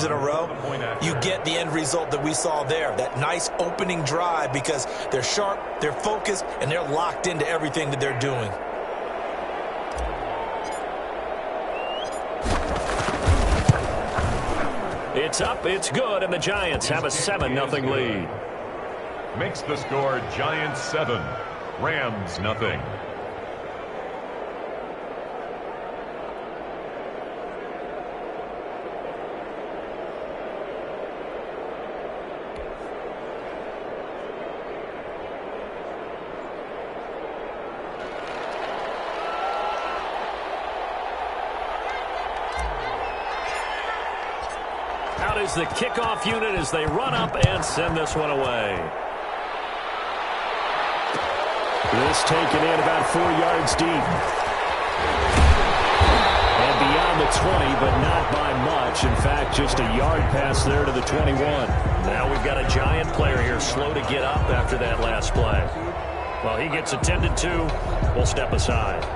games in a row, you get the end result that we saw there, that nice opening drive, because they're sharp, they're focused, and they're locked into everything that they're doing. It's up, it's good, and the Giants have a 7-0 lead. Makes the score Giants 7, Rams nothing. Out is the kickoff unit as they run up and send this one away. This taken in about 4 yards deep. And beyond the 20, but not by much. In fact, just a yard pass there to the 21. Now we've got a Giant player here slow to get up after that last play. Well, he gets attended to. We'll step aside.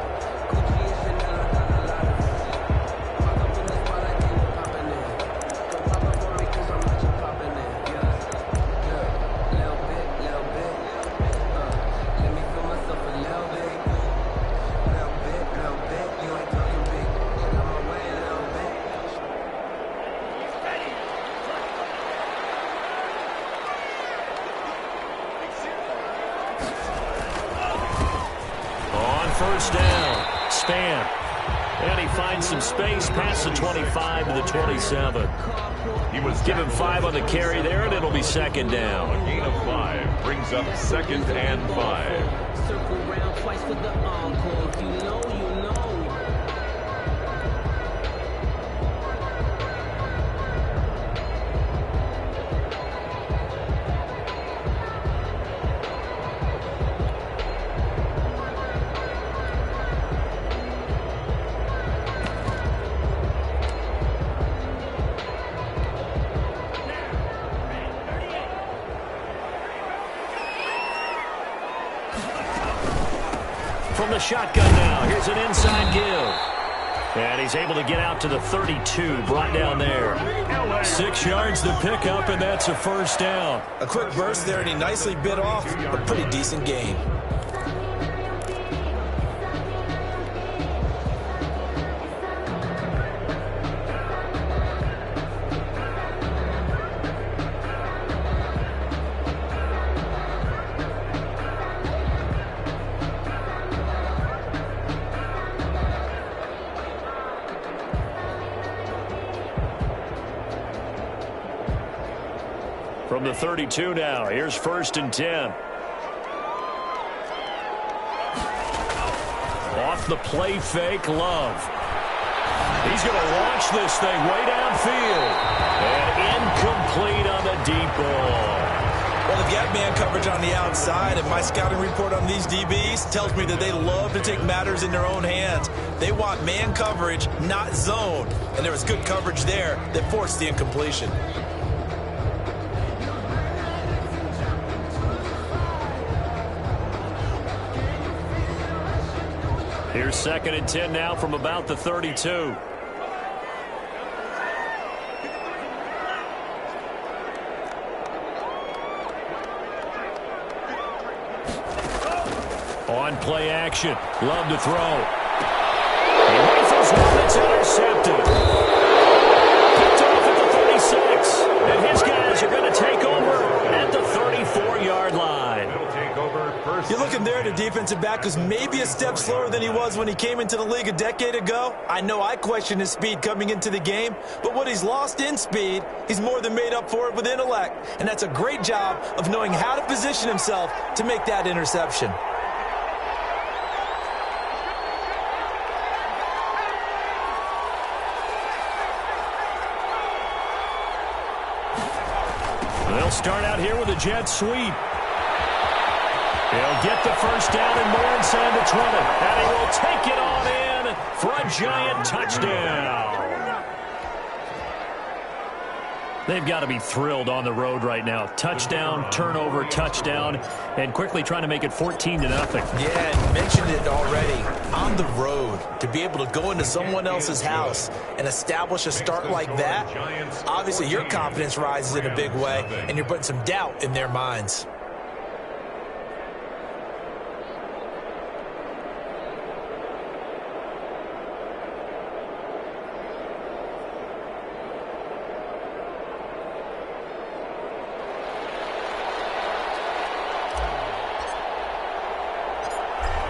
First down, Span. And he finds some space past the 25 to the 27. He was given 5 on the carry there, and it'll be second down. A gain of 5 brings up 2nd and 5. Circle round twice for the encore. If you know, you know. From the shotgun now, here's an inside give. And he's able to get out to the 32, brought down there. 6 yards to pick up, and that's a first down. A quick burst there, and he nicely bit off a pretty decent gain. From the 32 now, here's 1st and 10. Off the play fake, Love. He's going to launch this thing way downfield. And incomplete on the deep ball. Well, they've got man coverage on the outside, and my scouting report on these DBs tells me that they love to take matters in their own hands. They want man coverage, not zone. And there was good coverage there that forced the incompletion. Here's 2nd and 10 now from about the 32. On play action. Love to throw. He rifles one that's intercepted. Picked off at the 36. And his guys are going to take over at the 34-yard line. You're looking there at a defensive back who's maybe a step slower than he was when he came into the league a decade ago. I know I questioned his speed coming into the game, but what he's lost in speed, he's more than made up for it with intellect. And that's a great job of knowing how to position himself to make that interception. They'll start out here with a jet sweep. He'll get the first down and more inside the 20. And he will take it on in for a Giant touchdown. They've got to be thrilled on the road right now. Touchdown, turnover, touchdown, and quickly trying to make it 14-0. Yeah, and mentioned it already. On the road, to be able to go into someone else's house and establish a start like that, obviously your confidence rises in a big way, and you're putting some doubt in their minds.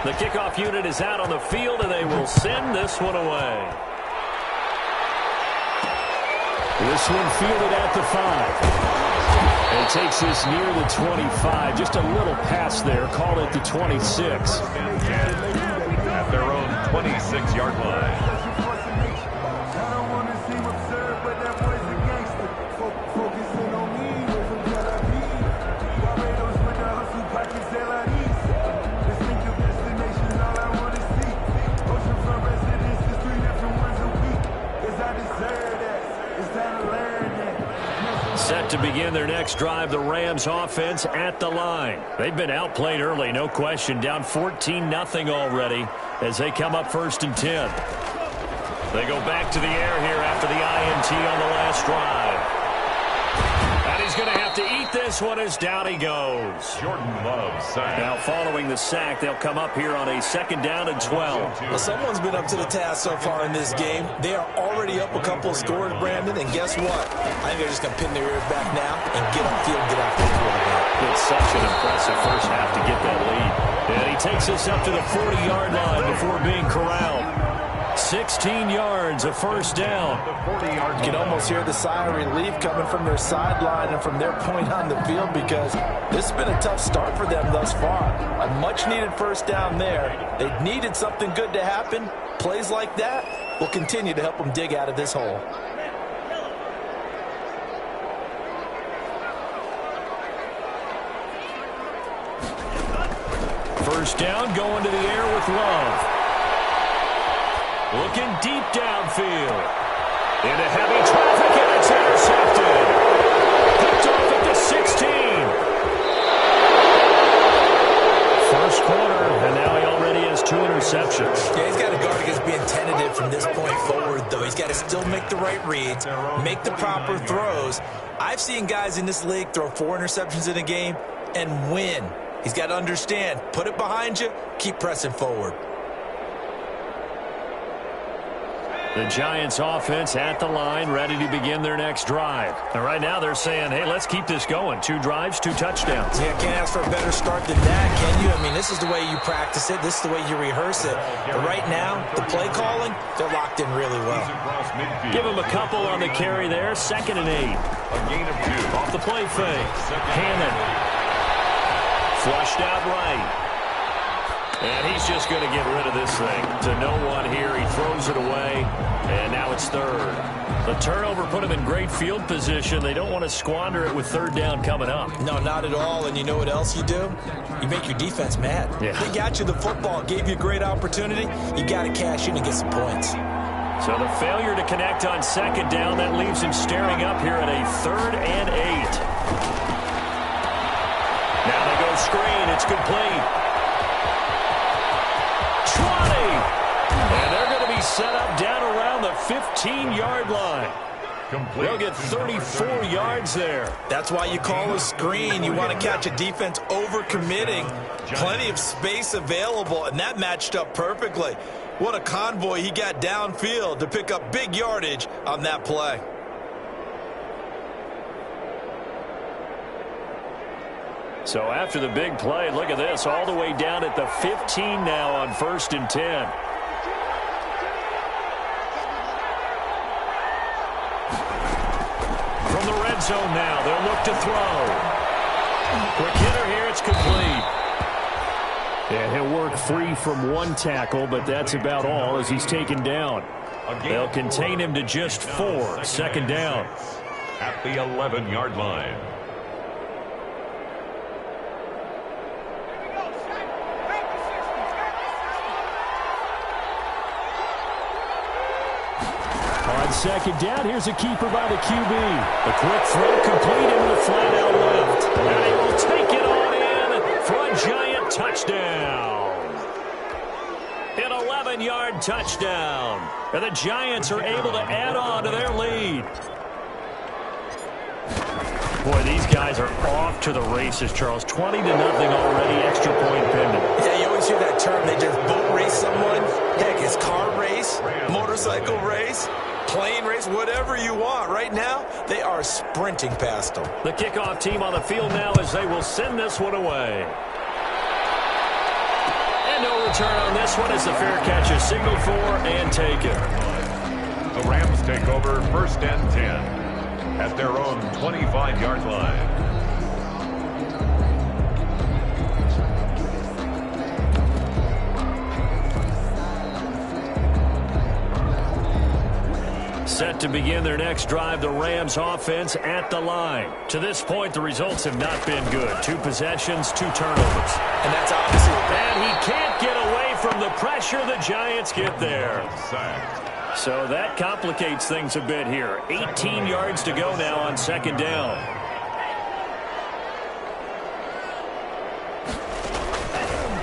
The kickoff unit is out on the field, and they will send this one away. This one fielded at the 5. And takes this near the 25. Just a little pass there. Call it the 26. At their own 26-yard line. Set to begin their next drive, the Rams offense at the line. They've been outplayed early, no question. Down 14-0 already as they come up 1st and 10. They go back to the air here after the INT on the last drive. And he's going to have to eat this one as down he goes. Jordan Love sack. Now following the sack, they'll come up here on a 2nd down and 12. Well, someone's been up to the task so far in this game. They are already up a couple of scores, Brandon, and guess what? I think they're just going to pin their ears back now and get upfield, get after the quarterback. It's such an impressive first half to get that lead. And he takes us up to the 40-yard line before being corralled. 16 yards, a 1st down. You can almost hear the sigh of relief coming from their sideline and from their point on the field because this has been a tough start for them thus far. A much-needed 1st down there. They needed something good to happen. Plays like that will continue to help them dig out of this hole. First down, going to the air with Love. Looking deep downfield. Into heavy traffic, and it's intercepted. Picked off at the 16. First quarter, and now he already has 2 interceptions. Yeah, he's got to guard against being tentative from this point forward, though. He's got to still make the right reads, make the proper throws. I've seen guys in this league throw 4 interceptions in a game and win. He's got to understand, put it behind you, keep pressing forward. The Giants offense at the line, ready to begin their next drive. And right now they're saying, hey, let's keep this going. 2 drives, 2 touchdowns. Yeah, can't ask for a better start than that, can you? I mean, this is the way you practice it. This is the way you rehearse it. But right now, the play calling, they're locked in really well. Give him a couple on the carry there. 2nd and 8. A gain of 2. Off the play fake. Hannon. Flushed out right. And he's just going to get rid of this thing to no one here. He throws it away, and now it's 3rd. The turnover put him in great field position. They don't want to squander it with 3rd down coming up. No, not at all. And you know what else you do? You make your defense mad. Yeah. They got you the football, gave you a great opportunity. You got to cash in and get some points. So the failure to connect on 2nd down, that leaves him staring up here at a 3rd and 8. Now they go screen. It's complete. 20. And they're going to be set up down around the 15-yard line. They'll get 34 yards there. That's why you call a screen. You want to catch a defense over-committing. Plenty of space available, and that matched up perfectly. What a convoy he got downfield to pick up big yardage on that play. So after the big play, look at this, all the way down at the 15 now on 1st and 10. From the red zone now, they'll look to throw. Quick hitter here, it's complete. And he'll work free from 1 tackle, but that's about all as he's taken down. They'll contain him to just 4, 2nd down. At the 11-yard line. On second down, here's a keeper by the QB. A quick throw complete into the flat out left. And he will take it on in for a Giant touchdown. An 11-yard touchdown. And the Giants are able to add on to their lead. Boy, these guys are off to the races, Charles. 20-0 already, extra point pending. Yeah, you always hear that term. They just boat race someone. Heck, it's car race, motorcycle race, plane race, whatever you want. Right now, they are sprinting past them. The kickoff team on the field now as they will send this one away. And no return on this one as the fair catch is signaled for and taken. The Rams take over 1st and 10 at their own 25-yard line. Set to begin their next drive, the Rams offense at the line. To this point, the results have not been good. 2 possessions, 2 turnovers. And that's obviously... And he can't get away from the pressure. The Giants get there. So that complicates things a bit here. 18 yards to go now on second down.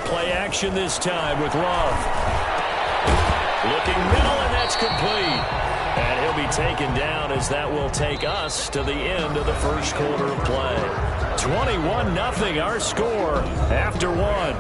Play action this time with Love. Looking middle, and that's complete. And he'll be taken down as that will take us to the end of the first quarter of play. 21-0 our score after 1.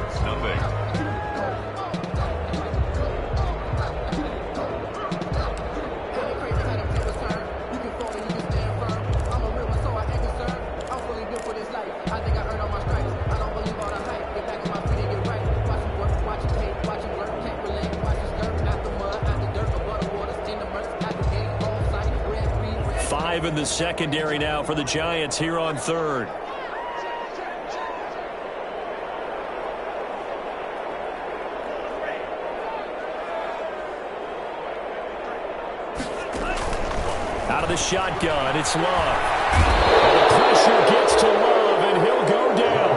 In the secondary now for the Giants here on 3rd. Out of the shotgun, it's Love. The pressure gets to Love, and he'll go down.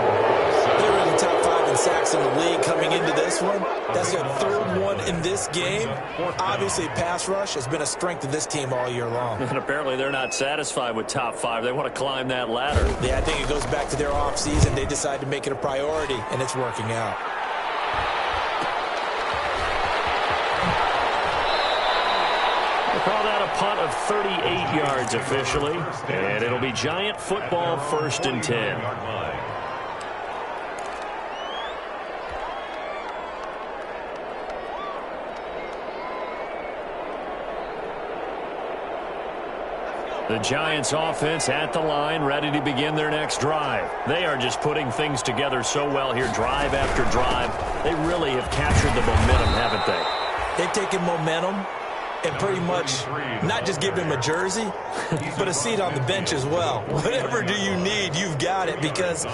They're in the top 5 in sacks in the league coming into this one. That's their 3rd one in this game. Obviously, pass rush has been a strength of this team all year long. And apparently they're not satisfied with top 5. They want to climb that ladder. Yeah, I think it goes back to their offseason. They decided to make it a priority, and it's working out. They call that a punt of 38 yards officially. And it'll be Giant football 1st and 10. The Giants offense at the line, ready to begin their next drive. They are just putting things together so well here, drive after drive. They really have captured the momentum, haven't they? They've taken momentum and pretty much not just give him a jersey, but a seat on the bench as well. Whatever do you need, you've got it, because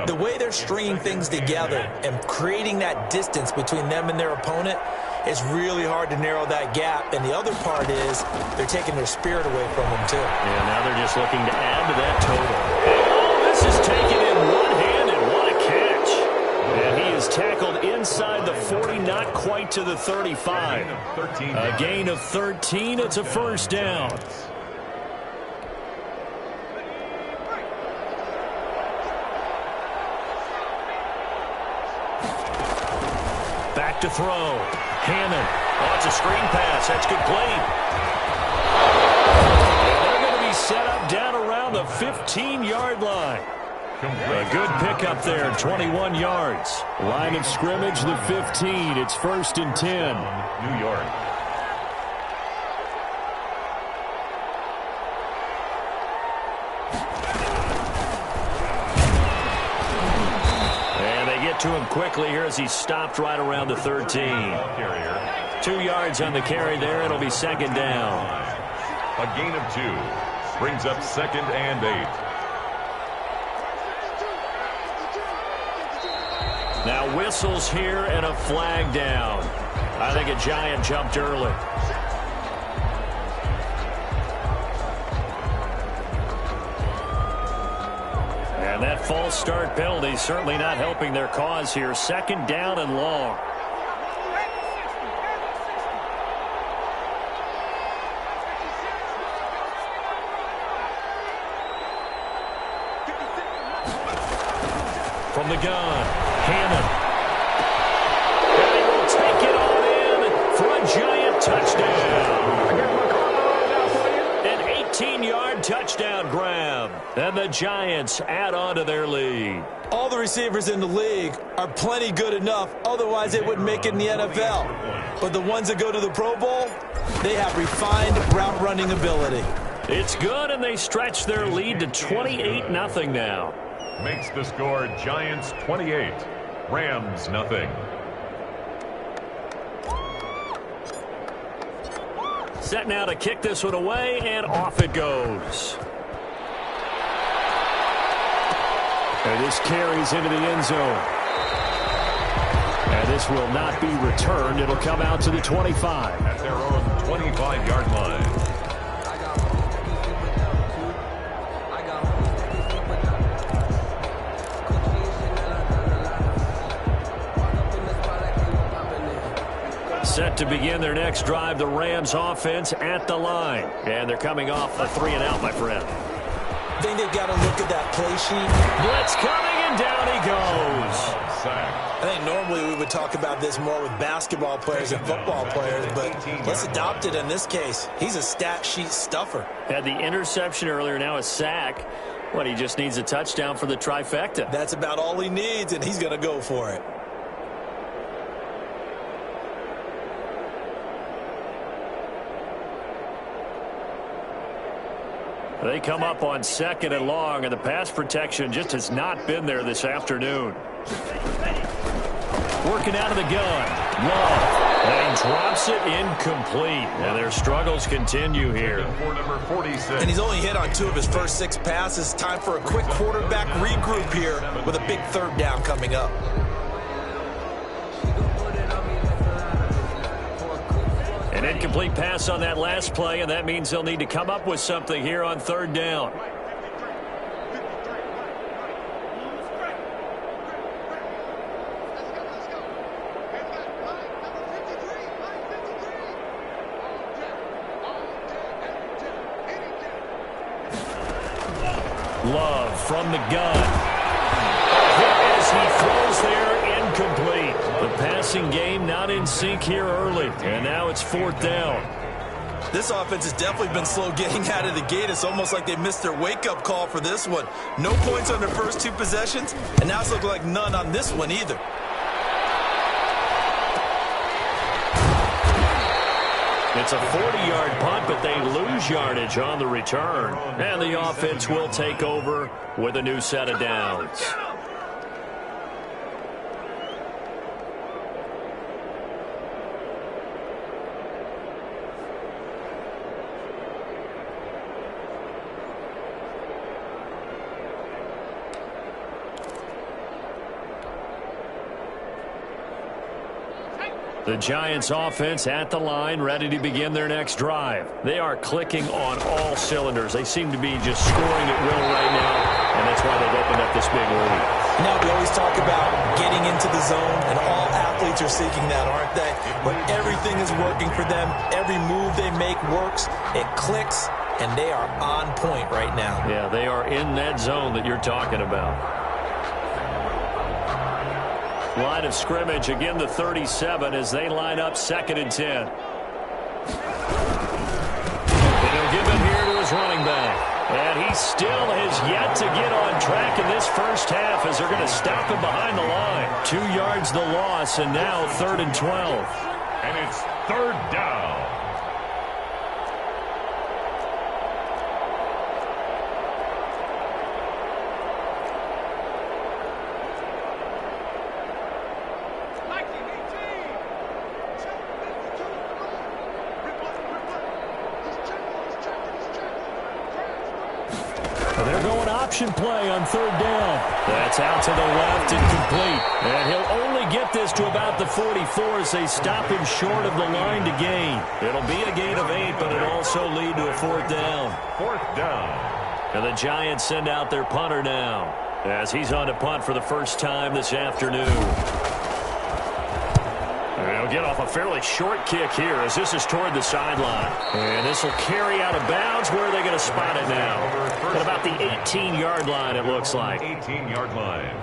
the way they're stringing things together and creating that distance between them and their opponent, it's really hard to narrow that gap. And the other part is they're taking their spirit away from them, too. Yeah, now they're just looking to add to that total. Oh, this is taken in one-handed. What a catch. And he is tackled inside the 40, not quite to the 35. A gain of 13. It's a 1st down. Back to throw. Hammond. Oh, it's a screen pass. That's complete. And they're going to be set up down around the 15-yard line. A good pickup there, 21 yards. Line of scrimmage, the 15. It's 1st and 10. New York. To him quickly here as he stopped right around the 13. 2 yards on the carry there. It'll be 2nd down. A gain of 2 brings up 2nd and 8. Now whistles here and a flag down. I think a Giant jumped early. And that false start penalty certainly not helping their cause here. 2nd down and long. from the gun. Hammond. And he will take it all in for a giant touchdown. An 18-yard touchdown grab. And the Giants add on to their lead. All the receivers in the league are plenty good enough, otherwise they wouldn't make it in the NFL. But the ones that go to the Pro Bowl, they have refined route running ability. It's good, and they stretch their lead to 28-0 now. Makes the score Giants 28, Rams nothing. Set now to kick this one away, and off it goes. And this carries into the end zone. And this will not be returned. It'll come out to the 25. At their own 25-yard line. Set to begin their next drive, the Rams offense at the line. And they're coming off a 3-and-out, my friend. I think they've got to look at that play sheet. Blitz coming, and down he goes. I think normally we would talk about this more with basketball players and football players, but let's adopt it in this case. He's a stat sheet stuffer. Had the interception earlier, now a sack. What, he just needs a touchdown for the trifecta. That's about all he needs, and he's going to go for it. They come up on 2nd and long, and the pass protection just has not been there this afternoon. Working out of the gun. Love. And he drops it incomplete. And their struggles continue here. For number 46. And he's only hit on 2 of his first 6 passes. Time for a quick quarterback regroup here with a big 3rd down coming up. An incomplete pass on that last play, and that means they'll need to come up with something here on 3rd down. Love from the gun. Hit as he throws there, incomplete. The passing game not in sync here early, and now it's 4th down. This offense has definitely been slow getting out of the gate. It's almost like they missed their wake-up call for this one. No points on their first 2 possessions, and now it's looking like none on this one either. It's a 40-yard punt, but they lose yardage on the return. And the offense will take over with a new set of downs. The Giants offense at the line, ready to begin their next drive. They are clicking on all cylinders. They seem to be just scoring at will right now, and that's why they've opened up this big lead. Now, we always talk about getting into the zone, and all athletes are seeking that, aren't they? But everything is working for them. Every move they make works. It clicks, and they are on point right now. Yeah, they are in that zone that you're talking about. Line of scrimmage, again the 37 as they line up 2nd and 10. And he'll give it here to his running back. And he still has yet to get on track in this first half as they're going to stop him behind the line. 2 yards the loss, and now 3rd and 12. And it's 3rd down. They're going option play on 3rd down. That's out to the left and complete. And he'll only get this to about the 44 as they stop him short of the line to gain. It'll be a gain of 8, but it'll also lead to a 4th down. 4th down. And the Giants send out their punter now as he's on to punt for the first time this afternoon. And he'll get off a fairly short kick here as this is toward the sideline. And this will carry out of bounds. Where are they going to spot it now? At about the 18-yard line, it looks like. 18-yard line.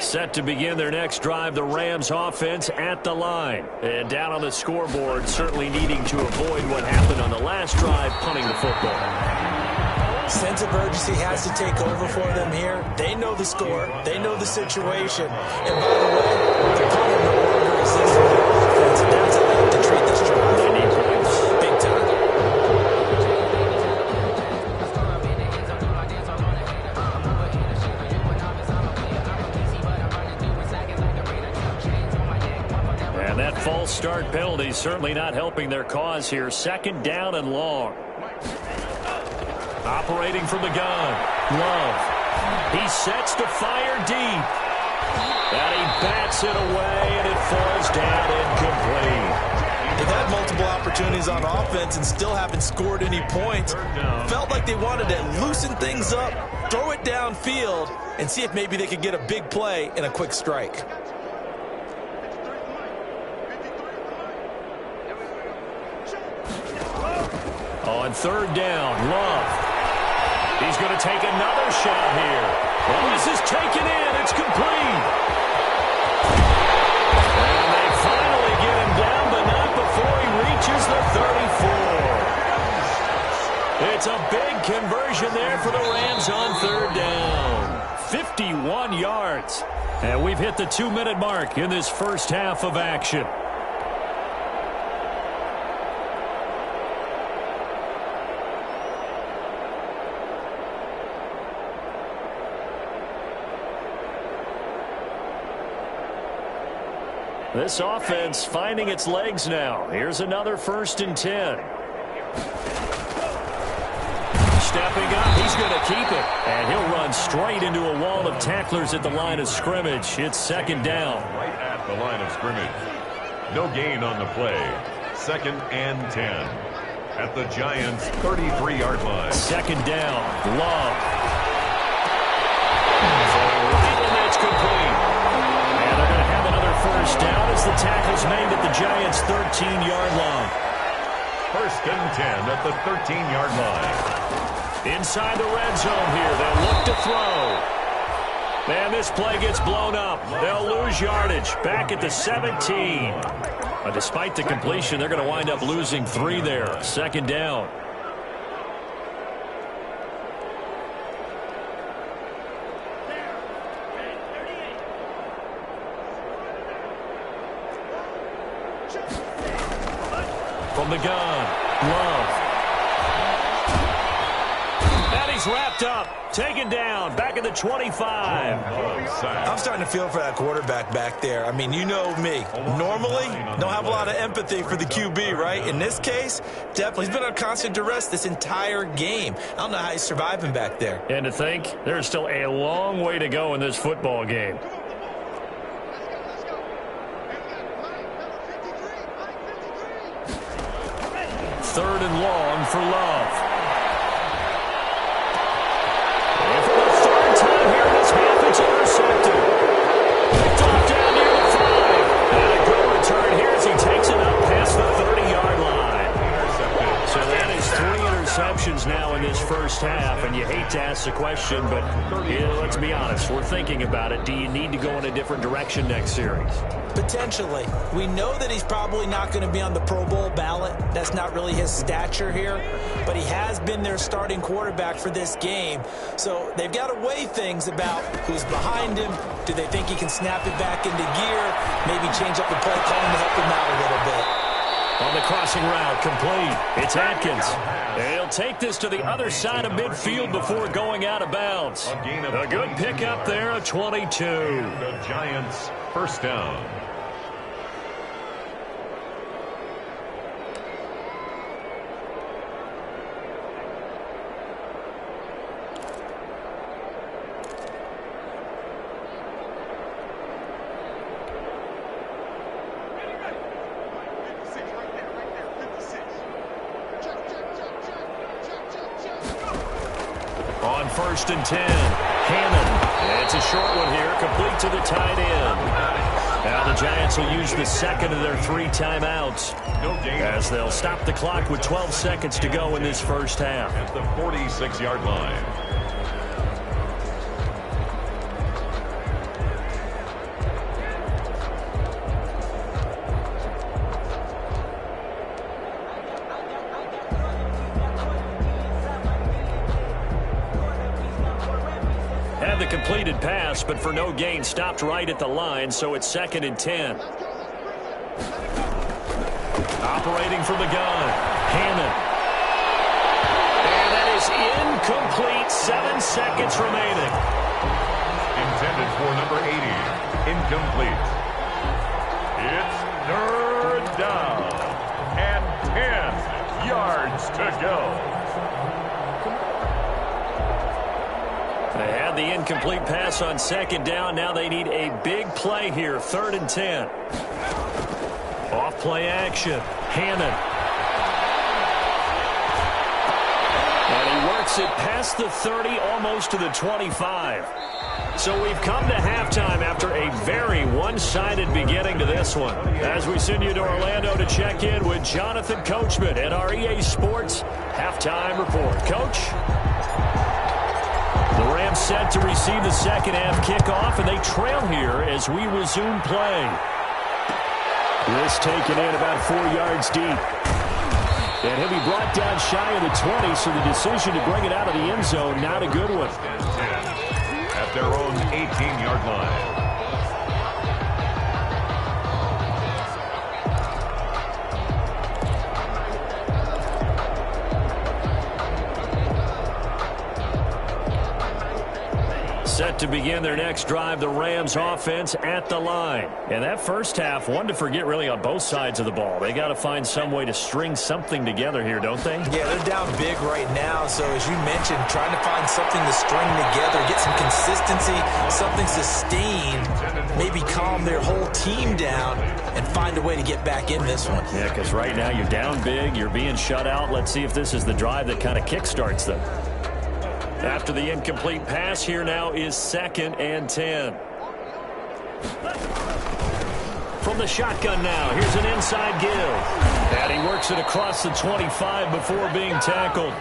Set to begin their next drive, the Rams offense at the line. And down on the scoreboard, certainly needing to avoid what happened on the last drive, punting the football. Sense of urgency has to take over for them here. They know the score. They know the situation. And by the way, the punter no longer exists in their offense. And that's how they have to treat this drive. They need points. Big time. And that false start penalty certainly not helping their cause here. Second down and long. Operating from the gun. Love. He sets to fire deep. And he bats it away, and it falls down incomplete. They've had multiple opportunities on offense and still haven't scored any points. Felt like they wanted to loosen things up, throw it downfield, and see if maybe they could get a big play and a quick strike. On third down, Love. He's going to take another shot here. Well, this is taken in. It's complete. And they finally get him down, but not before he reaches the 34. It's a big conversion there for the Rams on third down. 51 yards. And we've hit the 2-minute mark in this first half of action. This offense finding its legs now. Here's another 1st and 10. Stepping up, he's going to keep it. And he'll run straight into a wall of tacklers at the line of scrimmage. It's second down. Right at the line of scrimmage. No gain on the play. 2nd and 10. At the Giants' 33-yard line. Second down. Love. And that's complete. And they're going to have another first down as the tackle's made at the Giants' 13-yard line. 1st and 10 at the 13-yard line. Inside the red zone here. They'll look to throw. And this play gets blown up. They'll lose yardage. Back at the 17. But despite the completion, they're going to wind up losing 3 there. Second down. From the gun, Love. And he's wrapped up, taken down, back at the 25. I'm starting to feel for that quarterback back there. I mean, you know me. Normally, don't have a lot of empathy for the QB, right? In this case, definitely. He's been on constant duress this entire game. I don't know how he's surviving back there. And to think, there's still a long way to go in this football game. Third and long for Love. And for the 3rd time here in this half, it's intercepted. Picked off down near the 5. And a good return here as he takes it up past the 30-yard line. So that is 3 interceptions now in this first half. And you hate to ask the question, but let's be honest. We're thinking about it. Do you need to go in a different direction next series? Potentially. We know that he's probably not going to be on the Pro Bowl ballot. That's not really his stature here. But he has been their starting quarterback for this game. So they've got to weigh things about who's behind him. Do they think he can snap it back into gear? Maybe change up the play calling to help him out a little bit. On the crossing route, complete. It's Atkins. And he'll take this to the other side of midfield before going out of bounds. A good pickup there, a 22. The Giants' 1st down. On 1st and 10, Hammond. It's a short one here, complete to the tight end. Now the Giants will use the 2nd of their 3 timeouts as they'll stop the clock with 12 seconds to go in this first half. At the 46-yard line. had the completed pass, but for no gain, stopped right at the line, so it's 2nd and 10. Operating from the gun, Hammond. And that is incomplete. 7 seconds remaining. Intended for number 80. Incomplete. It's 3rd down. And 10 yards to go. They had the incomplete pass on 2nd down. Now they need a big play here. 3rd and 10. Off play action. Hammond. And he works it past the 30, almost to the 25. So we've come to halftime after a very one-sided beginning to this one. As we send you to Orlando to check in with Jonathan Coachman at our EA Sports Halftime Report. Coach? The Rams set to receive the second half kickoff, and they trail here as we resume play. This taken in about 4 yards deep. And he'll be brought down shy of the 20, so the decision to bring it out of the end zone, not a good one. At their own 18-yard line. Set to begin their next drive, the Rams offense at the line. And that first half, one to forget really on both sides of the ball. They got to find some way to string something together here, don't they? Yeah, they're down big right now. So as you mentioned, trying to find something to string together, get some consistency, something sustained, maybe calm their whole team down and find a way to get back in this one. Yeah, because right now you're down big, you're being shut out. Let's see if this is the drive that kind of kickstarts them. After the incomplete pass, here now is 2nd and 10. From the shotgun now, here's an inside give. And he works it across the 25 before being tackled.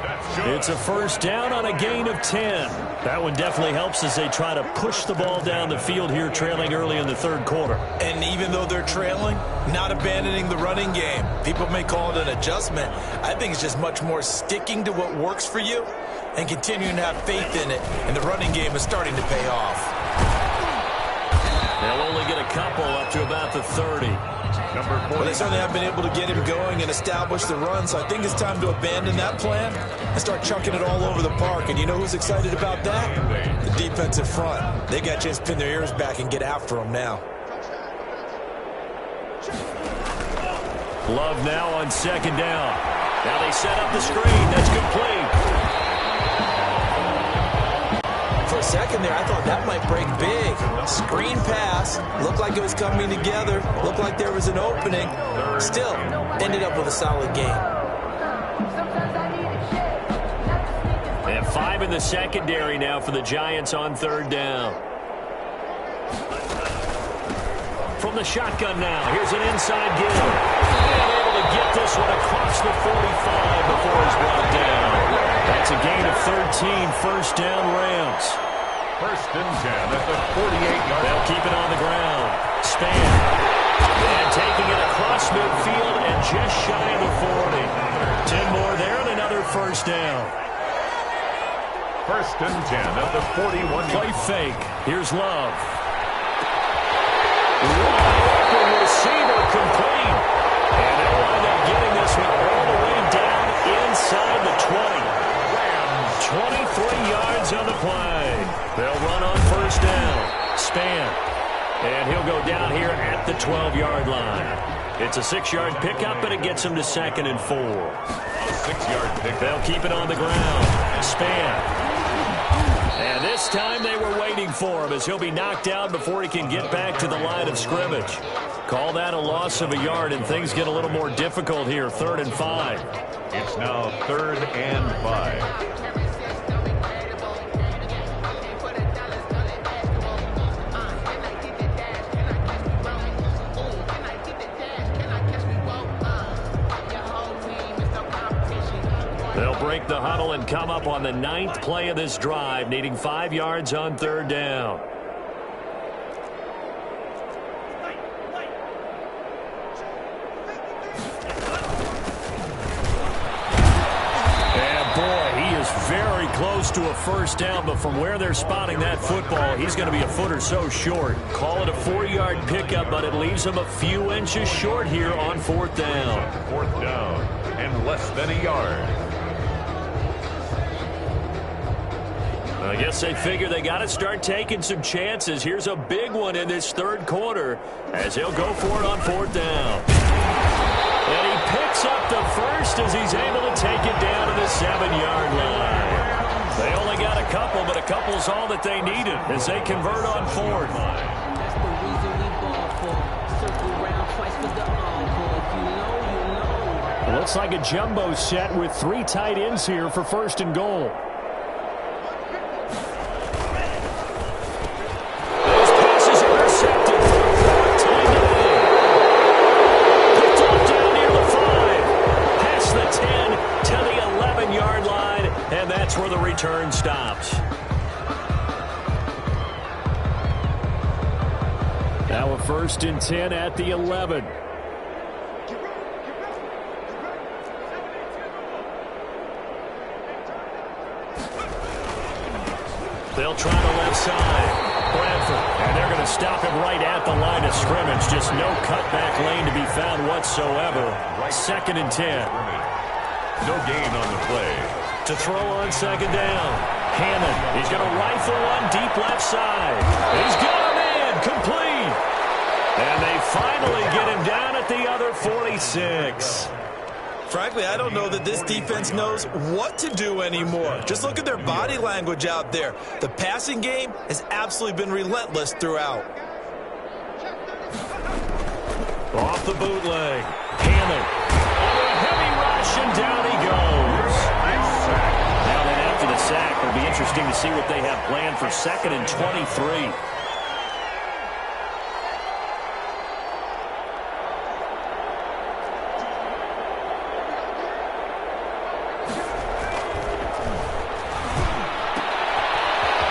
It's a first down on a gain of 10. That one definitely helps as they try to push the ball down the field here, trailing early in the 3rd quarter. And even though they're trailing, not abandoning the running game. People may call it an adjustment. I think it's just much more sticking to what works for you and continuing to have faith in it, and the running game is starting to pay off. They'll only get a couple up to about the 30. Number 4. Well, they certainly have been able to get him going and establish the run, so I think it's time to abandon that plan and start chunking it all over the park. And you know who's excited about that? The defensive front. They got a chance to pin their ears back and get after him now. Love now on 2nd down. Now they set up the screen. That's complete. For a second there, I thought that might break big. Screen pass. Looked like it was coming together. Looked like there was an opening. Still, ended up with a solid game. They have 5 in the secondary now for the Giants on 3rd down. From the shotgun now, here's an inside give. And able to get this one across the 45 before he's brought down. That's a gain of 13, first down Rams. 1st and 10 at the 48-yard. They'll keep it on the ground. Span. And taking it across midfield and just shy of the 40. 10 more there and another first down. 1st and 10 at the 41. Play fake. Here's Love. Wide open receiver complete. And they'll wind up getting this one all the way down inside the 20. 23 yards on the play. They'll run on 1st down. Span. And he'll go down here at the 12-yard line. It's a 6-yard pickup, and it gets him to 2nd and 4. 6-yard pickup. They'll keep it on the ground. Span. And this time they were waiting for him as he'll be knocked out before he can get back to the line of scrimmage. Call that a loss of a yard, and things get a little more difficult here. 3rd and 5. It's now 3rd and 5. They'll break the huddle and come up on the 9th play of this drive, needing 5 yards on 3rd down. And boy, he is very close to a first down, but from where they're spotting that football, he's going to be a foot or so short. Call it a 4-yard pickup, but it leaves him a few inches short here on fourth down. Fourth down and less than a yard. I guess they figure they got to start taking some chances. Here's a big one in this third quarter as he'll go for it on fourth down. And he picks up the first as he's able to take it down to the 7-yard line. They only got a couple, but a couple's all that they needed as they convert on fourth. That's the reason we ball for. Circle round twice for the encore. If you know, you know. It looks like a jumbo set with 3 tight ends here for first and goal. Where the return stops. Now a first and 10 at the 11. They'll try the left side. Bradford, and they're going to stop him right at the line of scrimmage. Just no cutback lane to be found whatsoever. Second and 10. No gain on the play. To throw on second down. Hammond, he's going to rifle one deep left side. He's got him in, complete. And they finally get him down at the other 46. Frankly, I don't know that this defense knows what to do anymore. Just look at their body language out there. The passing game has absolutely been relentless throughout. Off the bootleg. Hammond. On a heavy rush, and down he goes. Now then, after the sack, it'll be interesting to see what they have planned for second and 23.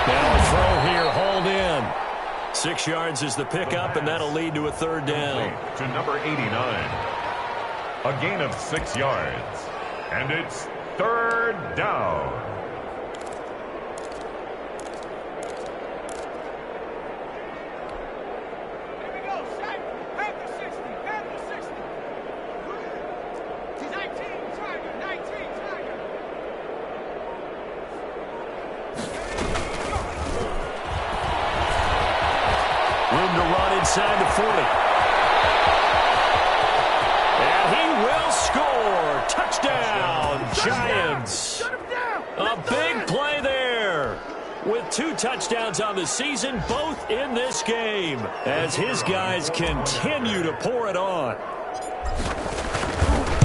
Now a throw here, hold in. 6 yards is the pickup, and that'll lead to a third down. To number 89. A gain of 6 yards. And it's third down. Room to run inside the 40. And he will score. Touchdown, Giants. A big play there. With 2 touchdowns on the season, both in this game, as his guys continue to pour it on.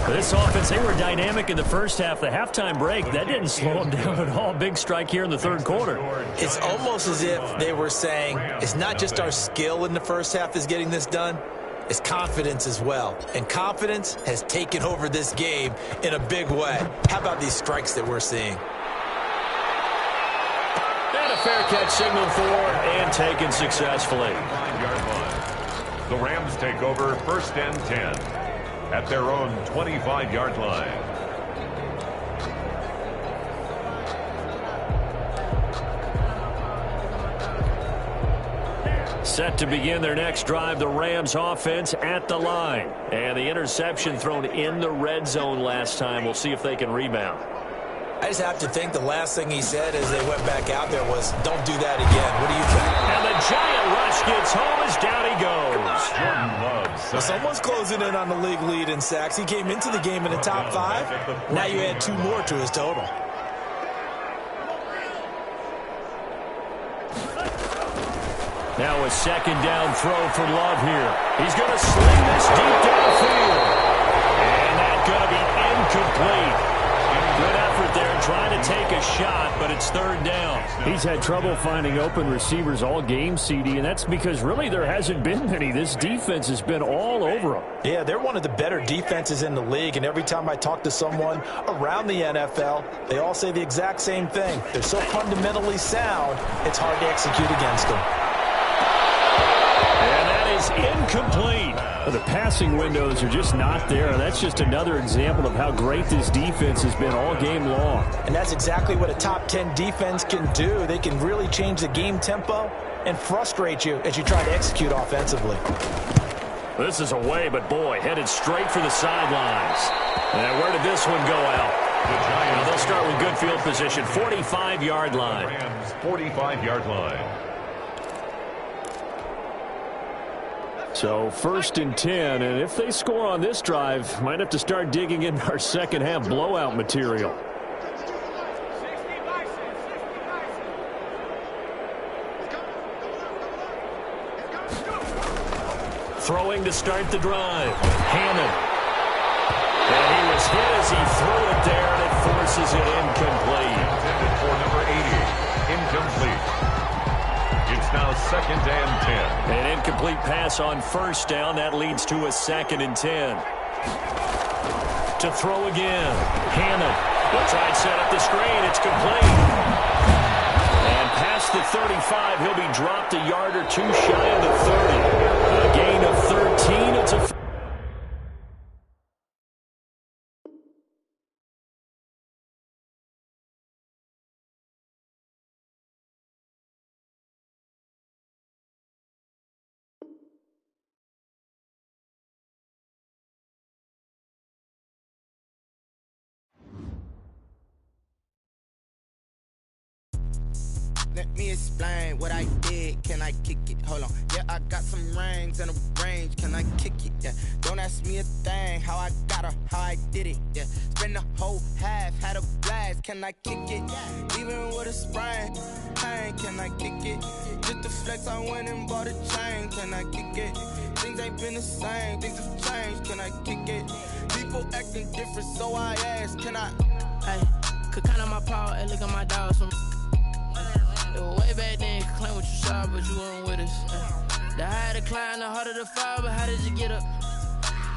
This offense, they were dynamic in the first half. The halftime break, that didn't slow them down at all. Big strike here in the third quarter. It's almost as if they were saying, it's not just our skill in the first half that's getting this done, it's confidence as well. And confidence has taken over this game in a big way. How about these strikes that we're seeing? And a fair catch signaled for and taken successfully. 9-yard line. The Rams take over first and 10 at their own 25-yard line. Set to begin their next drive, the Rams offense at the line. And the interception thrown in the red zone last time. We'll see if they can rebound. I just have to think the last thing he said as they went back out there was, don't do that again. What do you think? And the giant rush gets home as down he goes. Jordan Love. Well, someone's closing in on the league lead in sacks. He came into the game in the top 5. Now you add 2 more to his total. Now a second down throw for Love here. He's going to sling this deep downfield. And that's going to be incomplete. Good effort there trying to take a shot, but it's third down. He's had trouble finding open receivers all game, CD, and that's because really there hasn't been many. This defense has been all over him. Yeah, they're one of the better defenses in the league, and every time I talk to someone around the NFL, they all say the exact same thing. They're so fundamentally sound, it's hard to execute against them. And that is incomplete. Well, the passing windows are just not there. That's just another example of how great this defense has been all game long. And that's exactly what a top 10 defense can do. They can really change the game tempo and frustrate you as you try to execute offensively. This is away, but boy, headed straight for the sidelines. And where did this one go out? Now they'll start with good field position, 45-yard line. Rams, 45-yard line. So 1st and 10, and if they score on this drive, might have to start digging in our second half blowout material. Throwing to start the drive. Hammond. And he was hit as he threw it there, and it forces it incomplete. Intended for number 80. Incomplete. It's now 2nd and 10. An incomplete pass on 1st down. That leads to a 2nd and 10. To throw again. Hammond. Will try and set up the screen. It's complete. And past the 35, he'll be dropped a yard or two shy of the 30. A gain of 13. It's a... Let me explain what I did. Can I kick it? Hold on. Yeah, I got some rings and a range. Can I kick it? Yeah. Don't ask me a thing. How I got her, how I did it. Yeah. Spend the whole half, had a blast. Can I kick it? Even with a sprain. Pain, can I kick it? Just the flex, I went and bought a chain. Can I kick it? Things ain't been the same. Things have changed. Can I kick it? People acting different, so I ask. Can I? Hey, could count on my power and look at my dogs. Way back then, you could claim what you saw, but you weren't with us. The higher the climb, the harder the fall, but how did you get up?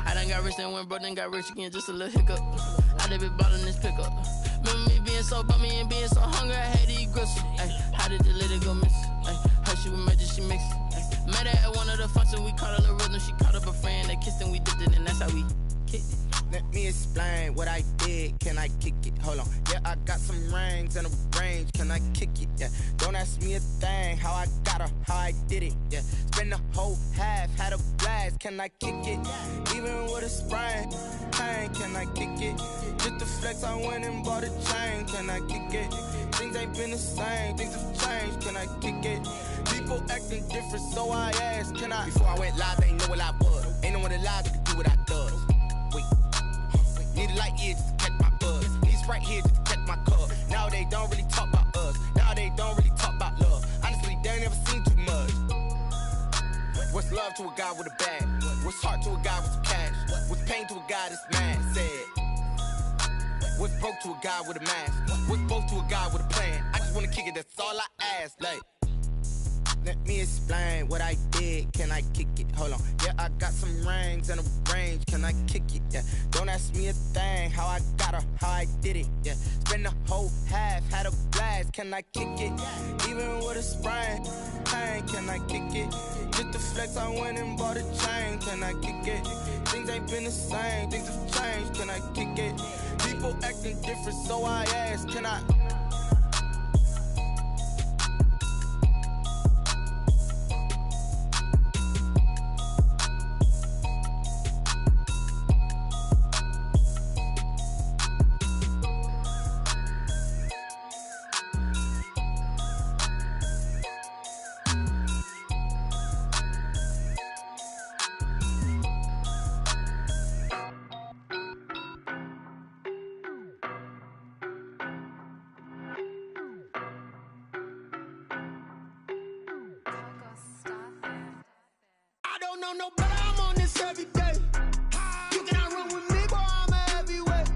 I done got rich, then went broke, then got rich again, just a little hiccup. I done been ballin' this pickup. Remember me being so bummy and being so hungry, I had to eat gristle. How did you let it go miss? How she was magic, she mixed. Met her at one of the functions, we caught a little rhythm, she caught up a friend, they kissed and we dipped it, and that's how we kicked it. Let me explain what I did. Can I kick it? Hold on. Yeah, I got some rings and a range. Can I kick it? Yeah. Don't ask me a thing. How I got her, how I did it. Yeah. Spend the whole half, had a blast. Can I kick it? Even with a sprain. Pain, can I kick it? Just the flex, I went and bought a chain. Can I kick it? Things ain't been the same. Things have changed. Can I kick it? People acting different, so I asked. Can I? Before I went live, they ain't know what I was. Ain't no one alive that could do what I does. Wait. Need a light year just to catch my buzz. Need Sprite here just to catch my cup. Now they don't really talk about us. Now they don't really talk about love. Honestly, they ain't never seen too much. What's love to a guy with a bag? What's heart to a guy with some cash? What's pain to a guy that's mad? Said. What's broke to a guy with a mask? What's both to a guy with a plan? I just wanna kick it, that's all I ask. Like, let me explain what I did. Can I kick it? Hold on. Yeah, I got some rings and a range. Can I kick it? Yeah. Don't ask me a thing. How I got her, how I did it. Yeah. Spend the whole half, had a blast. Can I kick it? Even with a sprain. Pain, can I kick it? Just the flex, I went and bought a chain. Can I kick it? Things ain't been the same. Things have changed. Can I kick it? People acting different, so I ask. Can I? No better, I'm on this every day. You cannot run with me, boy, I'm a heavyweight.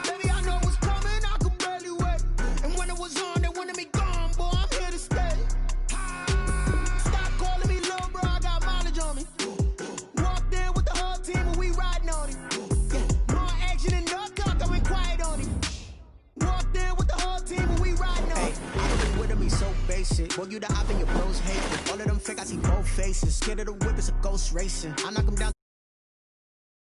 Baby, I know what's coming, I could barely wait. And when it was on, they wanted me gone, boy, I'm here to stay. Stop calling me little bro, I got mileage on me. Walked in with the whole team and we riding on it. Yeah. More action than no cock, I went quiet on it. Walked in with the whole team and we riding on it. I don't be with me so basic. Boy, you the op and your bros hate. All of them fake, I see both faces. faces. Scared of the whip, it's a ghost racing. I knock him down.